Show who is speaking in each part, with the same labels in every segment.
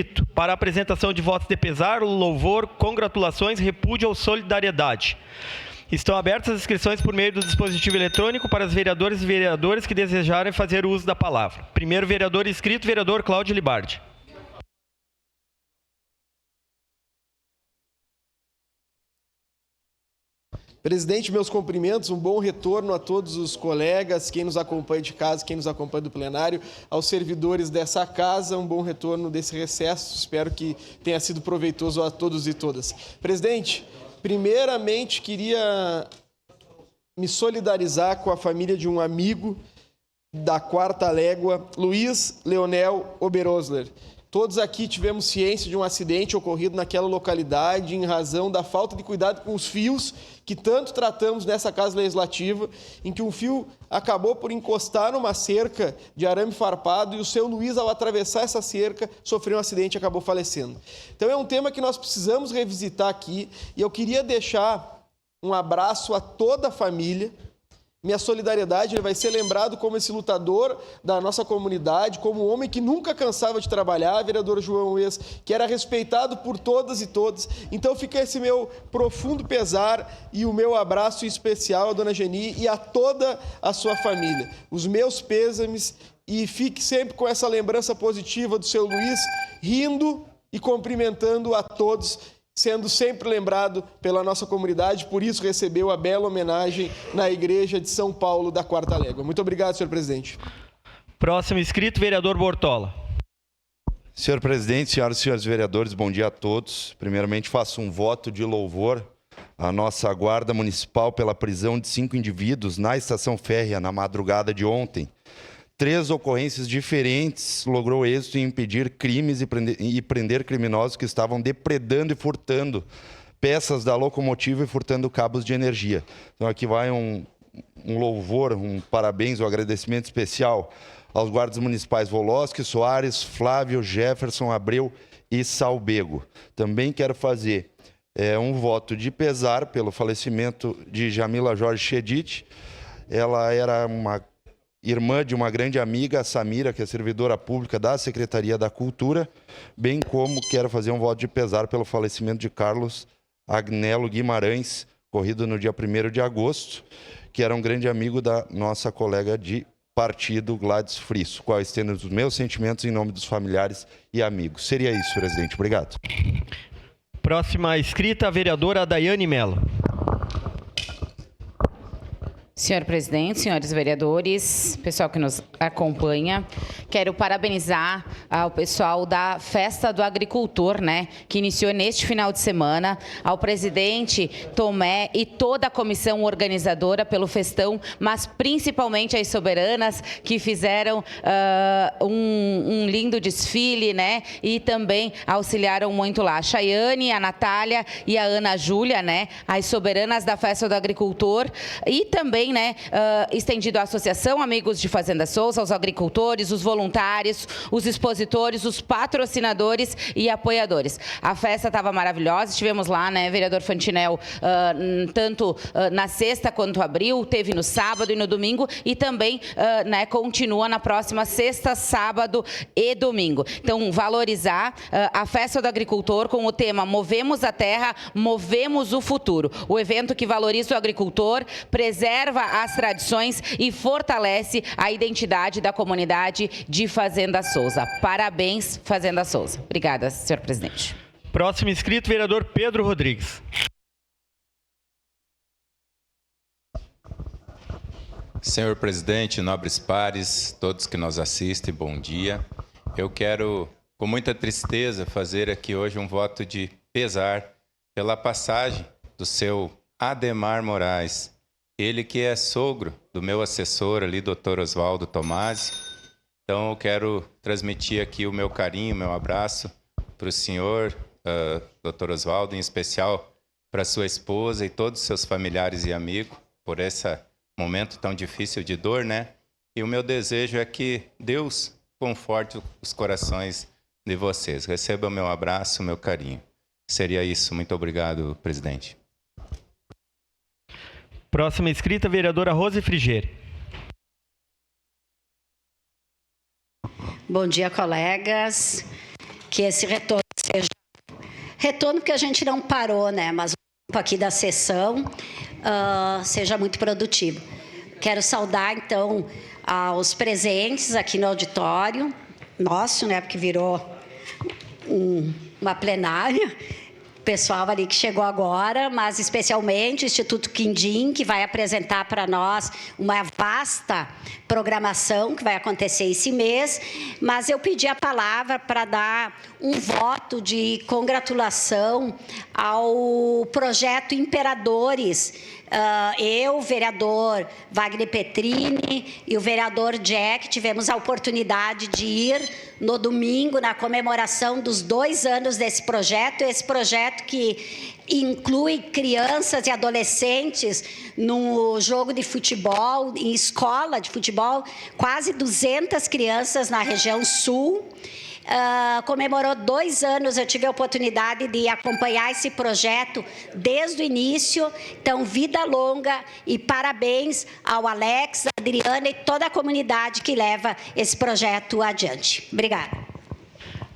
Speaker 1: para a apresentação de votos de pesar, louvor, congratulações, repúdio ou solidariedade. Estão abertas as inscrições por meio do dispositivo eletrônico para os vereadores e vereadoras que desejarem fazer uso da palavra. Primeiro vereador inscrito, vereador Cláudio Libardi.
Speaker 2: Presidente, meus cumprimentos, um bom retorno a todos os colegas, quem nos acompanha de casa, quem nos acompanha do plenário, aos servidores dessa casa, um bom retorno desse recesso, espero que tenha sido proveitoso a todos e todas. Presidente, primeiramente queria me solidarizar com a família de um amigo da Quarta Légua, Luiz Leonel Oberosler. Todos aqui tivemos ciência de um acidente ocorrido naquela localidade em razão da falta de cuidado com os fios que tanto tratamos nessa Casa Legislativa, em que um fio acabou por encostar numa cerca de arame farpado e o seu Luiz, ao atravessar essa cerca, sofreu um acidente e acabou falecendo. Então é um tema que nós precisamos revisitar aqui e eu queria deixar um abraço a toda a família. Minha solidariedade, ele vai ser lembrado como esse lutador da nossa comunidade, como um homem que nunca cansava de trabalhar, vereador João Ex, que era respeitado por todas e todos. Então fica esse meu profundo pesar e o meu abraço especial à dona Geni e a toda a sua família. Os meus pêsames e fique sempre com essa lembrança positiva do seu Luiz, rindo e cumprimentando a todos, sendo sempre lembrado pela nossa comunidade, por isso recebeu a bela homenagem na Igreja de São Paulo da Quarta Légua. Muito obrigado, senhor presidente.
Speaker 1: Próximo inscrito, vereador Bortola.
Speaker 3: Senhor presidente, senhoras e senhores vereadores, bom dia a todos. Primeiramente, faço um voto de louvor à nossa Guarda Municipal pela prisão de 5 indivíduos na estação férrea na madrugada de ontem. 3 ocorrências diferentes logrou êxito em impedir crimes e prender criminosos que estavam depredando e furtando peças da locomotiva e furtando cabos de energia. Então aqui vai um louvor, um parabéns, um agradecimento especial aos guardas municipais Voloski, Soares, Flávio, Jefferson, Abreu e Salbego. Também quero fazer um voto de pesar pelo falecimento de Jamila Jorge Chedid. Ela era uma irmã de uma grande amiga, a Samira, que é servidora pública da Secretaria da Cultura, bem como quero fazer um voto de pesar pelo falecimento de Carlos Agnello Guimarães, ocorrido no dia 1º de agosto, que era um grande amigo da nossa colega de partido, Gladys Frisso, qual estendo os meus sentimentos em nome dos familiares e amigos. Seria isso, presidente. Obrigado.
Speaker 1: Próxima inscrita, a vereadora Daiane Mello.
Speaker 4: Senhor presidente, senhores vereadores, pessoal que nos acompanha, quero parabenizar ao pessoal da Festa do Agricultor, que iniciou neste final de semana, ao presidente Tomé e toda a comissão organizadora pelo festão, mas principalmente as soberanas que fizeram um lindo desfile, e também auxiliaram muito lá. A Chayane, a Natália e a Ana Júlia, as soberanas da Festa do Agricultor, e também estendido à Associação Amigos de Fazenda Souza, aos agricultores, os voluntários, os expositores, os patrocinadores e apoiadores. A festa estava maravilhosa, estivemos lá, vereador Fantinel, tanto na sexta quanto abril, teve no sábado e no domingo, e também continua na próxima sexta, sábado e domingo. Então, valorizar a Festa do Agricultor com o tema Movemos a Terra, Movemos o Futuro. O evento que valoriza o agricultor, preserva as tradições e fortalece a identidade da comunidade de Fazenda Souza. Parabéns, Fazenda Souza. Obrigada, senhor presidente.
Speaker 1: Próximo inscrito, vereador Pedro Rodrigues.
Speaker 5: Senhor presidente, nobres pares, todos que nos assistem, bom dia. Eu quero, com muita tristeza, fazer aqui hoje um voto de pesar pela passagem do seu Ademar Moraes, ele que é sogro do meu assessor ali, doutor Oswaldo Tomasi. Então, eu quero transmitir aqui o meu carinho, o meu abraço para o senhor, doutor Oswaldo, em especial para sua esposa e todos os seus familiares e amigos, por esse momento tão difícil de dor, E o meu desejo é que Deus conforte os corações de vocês. Receba o meu abraço, o meu carinho. Seria isso. Muito obrigado, presidente.
Speaker 1: Próxima inscrita, vereadora Rose Frigieri.
Speaker 6: Bom dia, colegas. que esse retorno seja retorno, porque a gente não parou, né? Mas o tempo aqui da sessão seja muito produtivo. Quero saudar, então, aos presentes aqui no auditório nosso, né? Porque virou uma plenária. Pessoal ali que chegou agora, mas especialmente o Instituto Quindim, que vai apresentar para nós uma vasta programação que vai acontecer esse mês. Mas eu pedi a palavra para dar um voto de congratulação ao projeto Imperadores. Eu, o vereador Wagner Petrini e o vereador Jack tivemos a oportunidade de ir no domingo na comemoração dos 2 anos desse projeto. Esse projeto que inclui crianças e adolescentes no jogo de futebol, em escola de futebol, quase 200 crianças na região sul. Comemorou 2 anos, eu tive a oportunidade de acompanhar esse projeto desde o início. Então, vida longa e parabéns ao Alex, a Adriana e toda a comunidade que leva esse projeto adiante. Obrigada.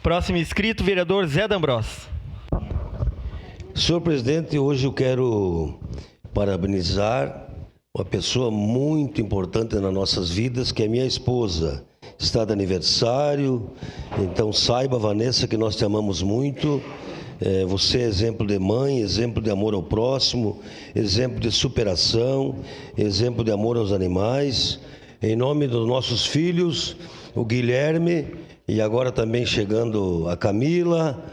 Speaker 1: Próximo inscrito, vereador Zé D'Ambrós.
Speaker 7: Senhor presidente, hoje eu quero parabenizar uma pessoa muito importante nas nossas vidas, que é minha esposa. Está de aniversário, então saiba, Vanessa, que nós te amamos muito. Você é exemplo de mãe, exemplo de amor ao próximo, exemplo de superação, exemplo de amor aos animais. Em nome dos nossos filhos, o Guilherme, e agora também chegando a Camila,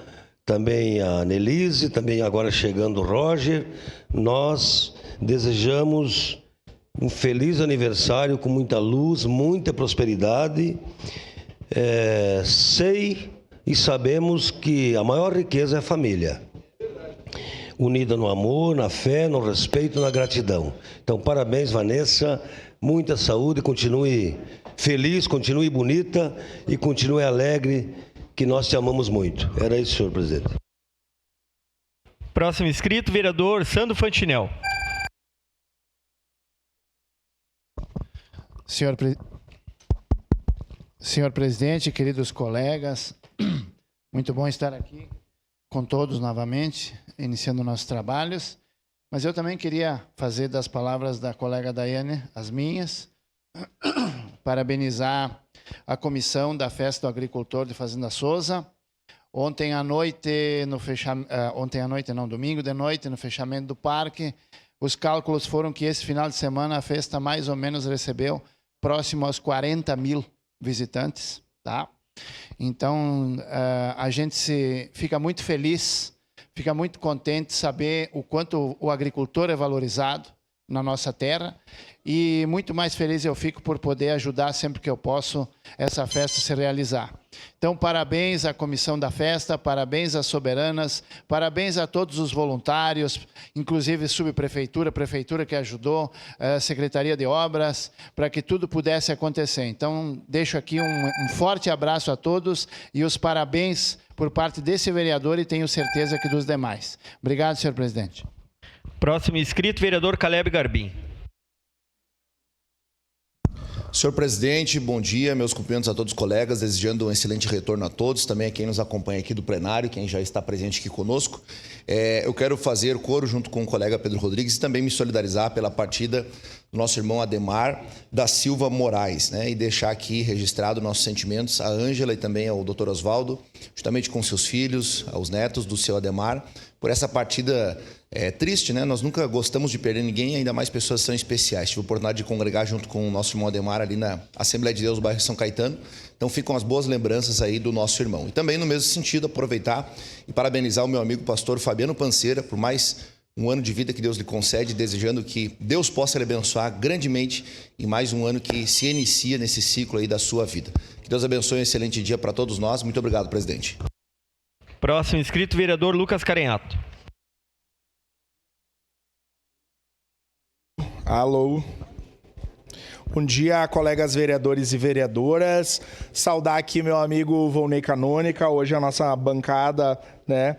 Speaker 7: também a Nelise, também agora chegando o Roger, nós desejamos um feliz aniversário com muita luz, muita prosperidade. Sei e sabemos que a maior riqueza é a família, unida no amor, na fé, no respeito, na gratidão. Então, parabéns, Vanessa, muita saúde, continue feliz, continue bonita e continue alegre, que nós te amamos muito. Era isso, senhor presidente.
Speaker 1: Próximo inscrito, vereador Sandro Fantinel.
Speaker 8: Senhor presidente, queridos colegas, muito bom estar aqui com todos novamente, iniciando nossos trabalhos. Mas eu também queria fazer das palavras da colega Daiane as minhas, parabenizar a comissão da Festa do Agricultor de Fazenda Souza. Ontem à noite, domingo de noite, no fechamento do parque, os cálculos foram que esse final de semana a festa mais ou menos recebeu próximo aos 40 mil visitantes, tá? Então, a gente fica muito feliz, fica muito contente de saber o quanto o agricultor é valorizado na nossa terra, e muito mais feliz eu fico por poder ajudar sempre que eu posso essa festa se realizar. Então, parabéns à comissão da festa, parabéns às soberanas, parabéns a todos os voluntários, inclusive subprefeitura, prefeitura que ajudou, Secretaria de Obras, para que tudo pudesse acontecer. Então, deixo aqui um forte abraço a todos e os parabéns por parte desse vereador e tenho certeza que dos demais. Obrigado, senhor presidente.
Speaker 1: Próximo inscrito, vereador Caleb Garbim.
Speaker 9: Senhor presidente, bom dia, meus cumprimentos a todos os colegas, desejando um excelente retorno a todos, também a quem nos acompanha aqui do plenário, quem já está presente aqui conosco. Eu quero fazer coro junto com o colega Pedro Rodrigues e também me solidarizar pela partida do nosso irmão Ademar da Silva Moraes, né? E deixar aqui registrado nossos sentimentos à Ângela e também ao Dr. Oswaldo, justamente com seus filhos, aos netos do seu Ademar, por essa partida triste, né? Nós nunca gostamos de perder ninguém, ainda mais pessoas que são especiais. Tive a oportunidade de congregar junto com o nosso irmão Ademar ali na Assembleia de Deus, bairro São Caetano. Então ficam as boas lembranças aí do nosso irmão. E também no mesmo sentido, aproveitar e parabenizar o meu amigo pastor Fabiano Panceira por mais um ano de vida que Deus lhe concede, desejando que Deus possa lhe abençoar grandemente em mais um ano que se inicia nesse ciclo aí da sua vida. Que Deus abençoe um excelente dia para todos nós. Muito obrigado, presidente.
Speaker 1: Próximo inscrito, vereador Lucas Carenhato.
Speaker 10: Alô. Bom dia, colegas vereadores e vereadoras. Saudar aqui meu amigo Volney Canônica. Hoje a nossa bancada né?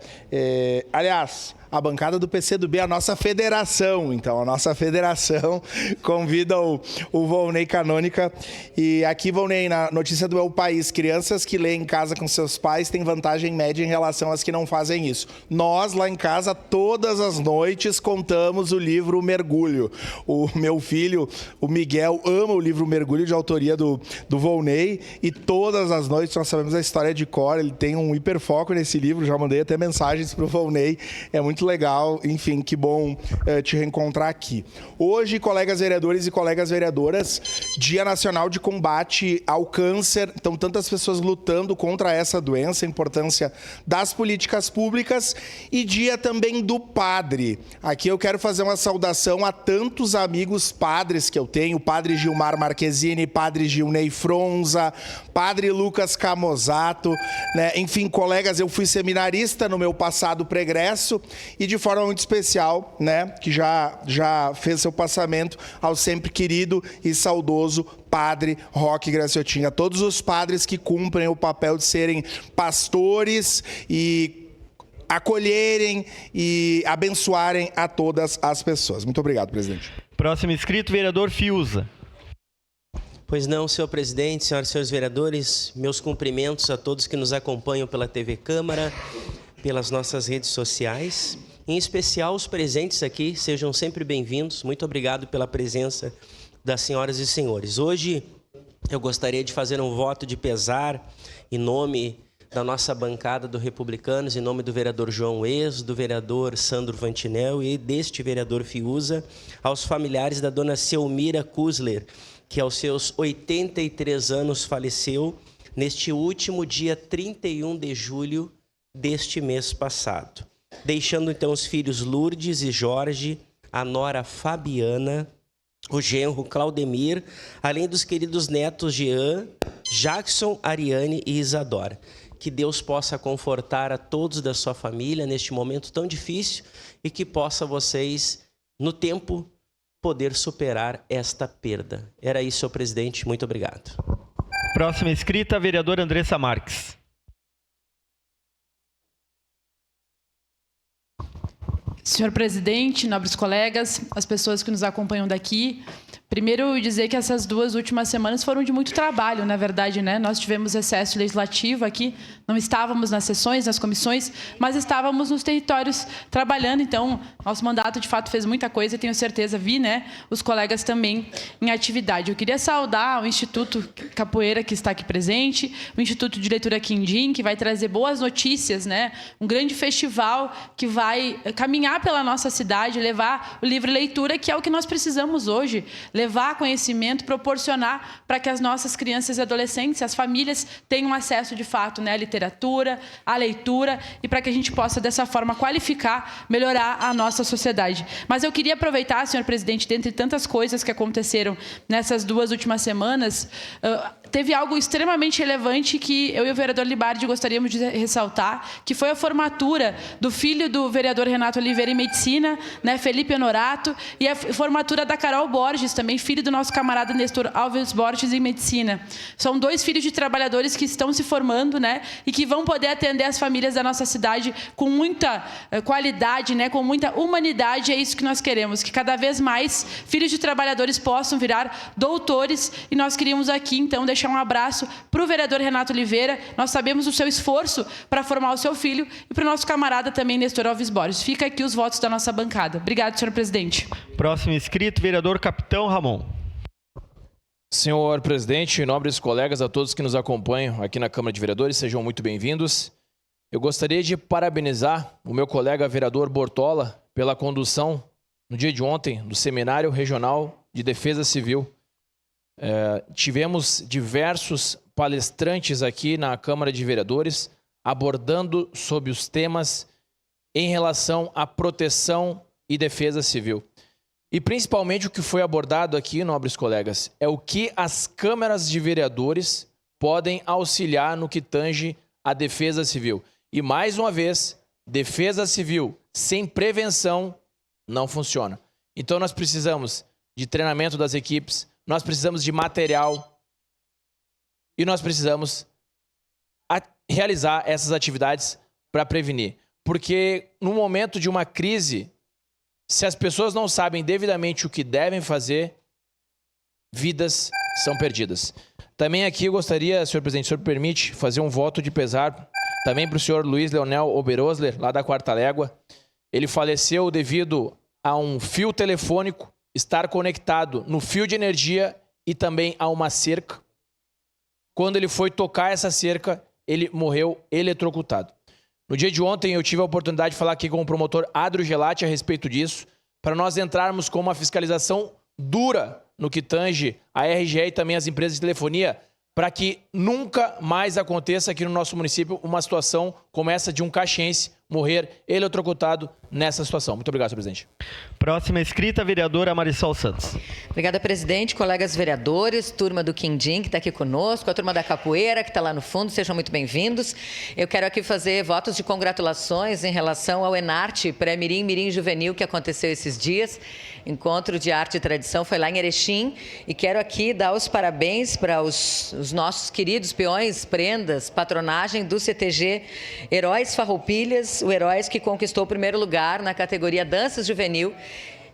Speaker 10: Aliás, a bancada do PCdoB, a nossa federação. Então, a nossa federação convida o Volney Canônica. E aqui, Volney, na notícia do El País, crianças que leem em casa com seus pais têm vantagem média em relação às que não fazem isso. Nós, lá em casa, todas as noites, contamos o livro Mergulho. O meu filho, o Miguel, ama o livro Mergulho, de autoria do Volney. E todas as noites nós sabemos a história de cor. Ele tem um hiperfoco nesse livro. Já mandei até mensagens para o Volney. É muito legal, enfim, que bom te reencontrar aqui. Hoje, colegas vereadores e colegas vereadoras, Dia Nacional de Combate ao Câncer. Então, tantas pessoas lutando contra essa doença, a importância das políticas públicas, e dia também do padre. Aqui eu quero fazer uma saudação a tantos amigos padres que eu tenho, padre Gilmar Marquezine, padre Gilney Fronza, padre Lucas Camozato, né? Enfim, colegas, eu fui seminarista no meu passado pregresso, e de forma muito especial, né, que já fez seu passamento, ao sempre querido e saudoso padre Roque Graciotinha. Todos os padres que cumprem o papel de serem pastores e acolherem e abençoarem a todas as pessoas. Muito obrigado, presidente.
Speaker 1: Próximo inscrito, vereador Fiuza.
Speaker 11: Pois não, senhor presidente, senhoras e senhores vereadores, meus cumprimentos a todos que nos acompanham pela TV Câmara, pelas nossas redes sociais, em especial os presentes aqui, sejam sempre bem-vindos. Muito obrigado pela presença das senhoras e senhores. Hoje eu gostaria de fazer um voto de pesar em nome da nossa bancada do Republicanos, em nome do vereador João Ezo, do vereador Sandro Vantinel e deste vereador Fiuza, aos familiares da dona Selmira Kusler, que aos seus 83 anos faleceu neste último dia 31 de julho deste mês passado, deixando então os filhos Lourdes e Jorge, a nora Fabiana, o genro Claudemir, além dos queridos netos Jean, Jackson, Ariane e Isadora. Que Deus possa confortar a todos da sua família neste momento tão difícil e que possa vocês, no tempo, poder superar esta perda. Era isso, senhor presidente. Muito obrigado.
Speaker 1: Próxima inscrita, a vereadora Andressa Marques.
Speaker 12: Senhor presidente, nobres colegas, as pessoas que nos acompanham daqui, primeiro dizer que essas 2 últimas semanas foram de muito trabalho, na verdade, né? Nós tivemos recesso legislativo aqui, não estávamos nas sessões, nas comissões, mas estávamos nos territórios trabalhando, então nosso mandato de fato fez muita coisa e tenho certeza, vi, né, os colegas também em atividade. Eu queria saudar o Instituto Capoeira que está aqui presente, o Instituto de Leitura Quindim, que vai trazer boas notícias, né? Um grande festival que vai caminhar pela nossa cidade, levar o livro leitura, que é o que nós precisamos hoje, levar conhecimento, proporcionar para que as nossas crianças e adolescentes, as famílias, tenham acesso de fato, né, à literatura, à leitura, e para que a gente possa dessa forma qualificar, melhorar a nossa sociedade. Mas eu queria aproveitar, senhor presidente, dentre tantas coisas que aconteceram nessas 2 últimas semanas, teve algo extremamente relevante que eu e o vereador Libardi gostaríamos de ressaltar, que foi a formatura do filho do vereador Renato Oliveira em Medicina, né, Felipe Honorato, e a formatura da Carol Borges, também filho do nosso camarada Nestor Alves Borges em Medicina. São 2 filhos de trabalhadores que estão se formando, né, e que vão poder atender as famílias da nossa cidade com muita qualidade, né, com muita humanidade. É isso que nós queremos, que cada vez mais filhos de trabalhadores possam virar doutores, e nós queríamos aqui, então, deixar um abraço para o vereador Renato Oliveira. Nós sabemos o seu esforço para formar o seu filho, e para o nosso camarada também, Nestor Alves Borges. Fica aqui os votos da nossa bancada. Obrigado, senhor presidente.
Speaker 1: Próximo inscrito, vereador Capitão Ramon.
Speaker 13: Senhor presidente, nobres colegas, a todos que nos acompanham aqui na Câmara de Vereadores, sejam muito bem-vindos. Eu gostaria de parabenizar o meu colega vereador Bortola pela condução, no dia de ontem, do Seminário Regional de Defesa Civil. Tivemos diversos palestrantes aqui na Câmara de Vereadores abordando sobre os temas em relação à proteção e defesa civil. E principalmente o que foi abordado aqui, nobres colegas, é o que as câmaras de vereadores podem auxiliar no que tange à defesa civil. E mais uma vez, defesa civil sem prevenção não funciona. Então nós precisamos de treinamento das equipes, nós precisamos de material e nós precisamos realizar essas atividades para prevenir. Porque no momento de uma crise, se as pessoas não sabem devidamente o que devem fazer, vidas são perdidas. Também aqui eu gostaria, senhor presidente, o senhor permite fazer um voto de pesar também para o senhor Luiz Leonel Oberosler, lá da Quarta Légua. Ele faleceu devido a um fio telefônico estar conectado no fio de energia e também a uma cerca. Quando ele foi tocar essa cerca, ele morreu eletrocutado. No dia de ontem, eu tive a oportunidade de falar aqui com o promotor Adrio Gelati a respeito disso, para nós entrarmos com uma fiscalização dura no que tange a RGE e também as empresas de telefonia, para que nunca mais aconteça aqui no nosso município uma situação como essa de um caxiense morrer eletrocutado nessa situação. Muito obrigado, senhor presidente.
Speaker 1: Próxima escrita, a vereadora Marisol Santos.
Speaker 14: Obrigada, presidente, colegas vereadores, turma do Quindim, que está aqui conosco, a turma da Capoeira, que está lá no fundo, sejam muito bem-vindos. Eu quero aqui fazer votos de congratulações em relação ao Enarte Pré-Mirim Mirim Juvenil, que aconteceu esses dias. Encontro de Arte e Tradição foi lá em Erechim. E quero aqui dar os parabéns para os nossos queridos peões, prendas, patronagem do CTG Heróis Farroupilhas, o Heróis que conquistou o primeiro lugar na categoria Danças Juvenil.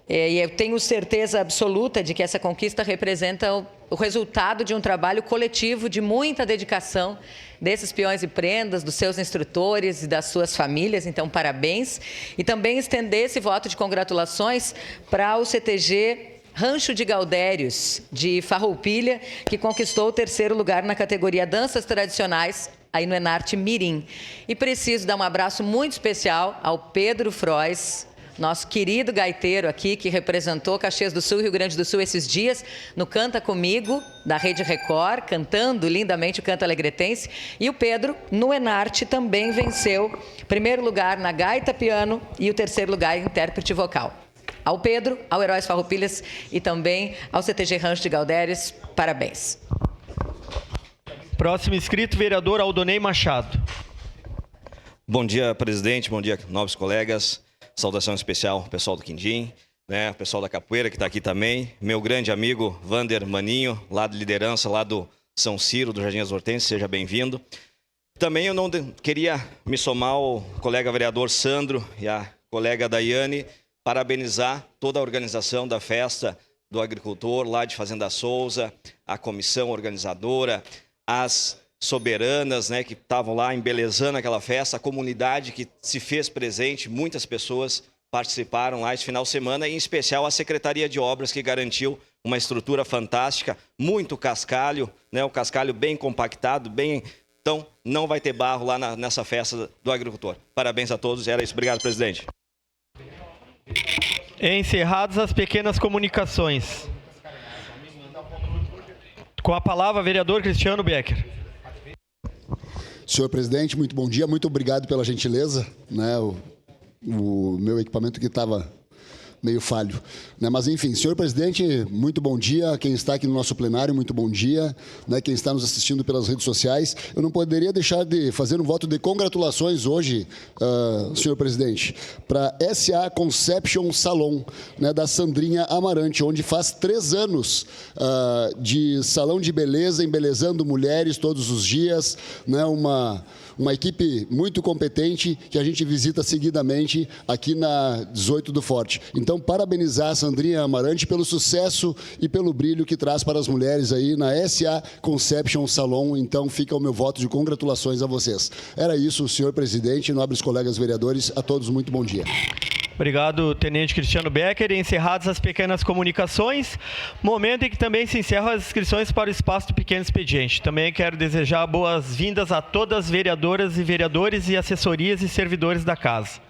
Speaker 14: E eu tenho certeza absoluta de que essa conquista representa o resultado de um trabalho coletivo, de muita dedicação desses peões e prendas, dos seus instrutores e das suas famílias. Então, parabéns. E também estender esse voto de congratulações para o CTG Rancho de Gaudérios, de Farroupilha, que conquistou o terceiro lugar na categoria Danças Tradicionais, aí no Enarte Mirim. E preciso dar um abraço muito especial ao Pedro Frois, nosso querido gaiteiro aqui, que representou Caxias do Sul e Rio Grande do Sul esses dias no Canta Comigo, da Rede Record, cantando lindamente o canto alegretense. E o Pedro, no Enarte, também venceu primeiro lugar na gaita piano e o terceiro lugar em intérprete vocal. Ao Pedro, ao Heróis Farroupilhas e também ao CTG Rancho de Gaudérios, parabéns.
Speaker 1: Próximo inscrito, vereador Aldonei Machado.
Speaker 15: Bom dia, presidente. Bom dia, nobres colegas. Saudação especial ao pessoal do Quindim, né? O pessoal da Capoeira que está aqui também. Meu grande amigo Vander Maninho, lá de liderança, lá do São Ciro, do Jardim das Hortênsias, seja bem-vindo. Também eu não queria me somar ao colega vereador Sandro e a colega Daiane, parabenizar toda a organização da festa do agricultor lá de Fazenda Souza, a comissão organizadora, as soberanas, né, que estavam lá embelezando aquela festa, a comunidade que se fez presente, muitas pessoas participaram lá esse final de semana, e em especial a Secretaria de Obras, que garantiu uma estrutura fantástica, muito cascalho, né, o cascalho bem compactado, bem... Então, não vai ter barro lá nessa festa do agricultor. Parabéns a todos, era isso. Obrigado, presidente.
Speaker 1: Encerradas as pequenas comunicações. Com a palavra, vereador Cristiano Becker.
Speaker 16: Senhor presidente, muito bom dia, muito obrigado pela gentileza, né? O meu equipamento que estava meio falho, né? Mas enfim, senhor presidente, muito bom dia, quem está aqui no nosso plenário, muito bom dia, né? Quem está nos assistindo pelas redes sociais. Eu não poderia deixar de fazer um voto de congratulações hoje, senhor presidente, para SA Conception Salon, né? Da Sandrinha Amarante, onde faz 3 anos de salão de beleza, embelezando mulheres todos os dias, né? Uma equipe muito competente que a gente visita seguidamente aqui na 18 do Forte. Então, parabenizar a Sandrinha Amarante pelo sucesso e pelo brilho que traz para as mulheres aí na SA Conception Salon. Então, fica o meu voto de congratulações a vocês. Era isso, senhor presidente, nobres colegas vereadores, a todos muito bom dia.
Speaker 1: Obrigado, tenente Cristiano Becker. Encerradas as pequenas comunicações, momento em que também se encerram as inscrições para o espaço do pequeno expediente. Também quero desejar boas-vindas a todas as vereadoras e vereadores e assessorias e servidores da casa.